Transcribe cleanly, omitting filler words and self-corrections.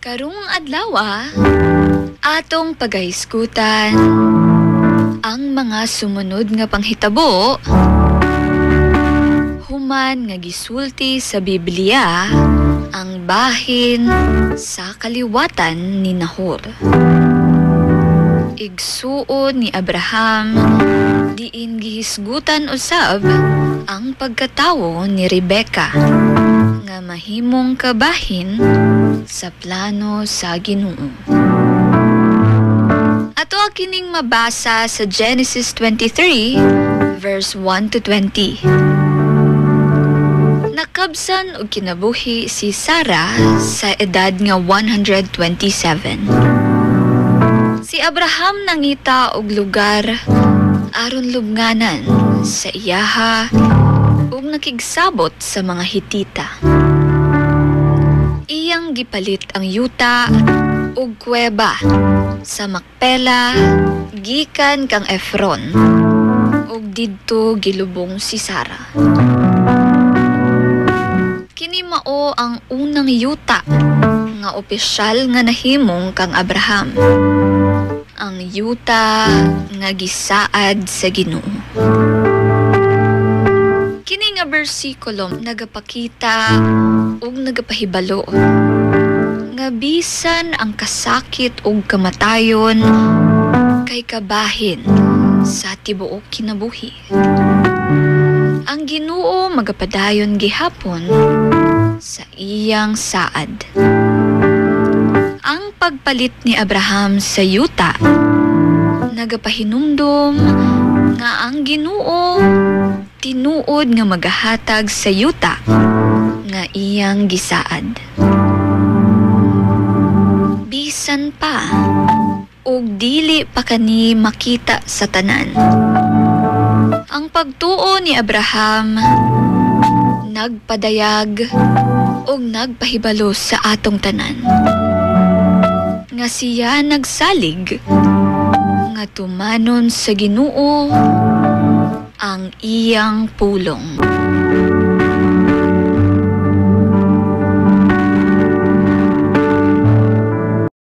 Karong adlaw atong pagahisgutan ang mga sumunod nga panghitabo human nga gisulti sa Biblia ang bahin sa kaliwatan ni Nahor. Igsuon ni Abraham diin gihisgutan usab ang pagkatawo ni Rebecca nga mahimong kabahin sa plano sa Ginoo. Ato kining mabasa sa Genesis 23 verse 1 to 20. Nakabsan og kinabuhi si Sarah sa edad nga 127. Si Abraham nangita og lugar aron lubnganan sa iyaha ug nakigsabot sa mga Hitita. Iyang gipalit ang yuta ug kuweba sa Makpela gikan kang Efron ug didto gilubong si Sarah. Kini mao ang unang yuta nga opisyal nga nahimong kang Abraham. Ang yuta nga gisaad sa Ginoo. Kini nga bersikulo nagapakita ug nagapahibalo nga bisan ang kasakit ug kamatayon kay kabahin sa tibuok kinabuhi. Ang Ginoo magapadayon gihapon sa iyang saad. Ang pagpalit ni Abraham sa yuta nagapahinumdom nga ang Ginoo tinuod nga magahatag sa yuta nga iyang gisaad. Bisan pa ug dili pa kani makita sa tanan. Ang pagtuo ni Abraham nagpadayag ug nagpahibalo sa atong tanan nga siya nagsalig nga tumanon sa Ginoo ang iyang pulong.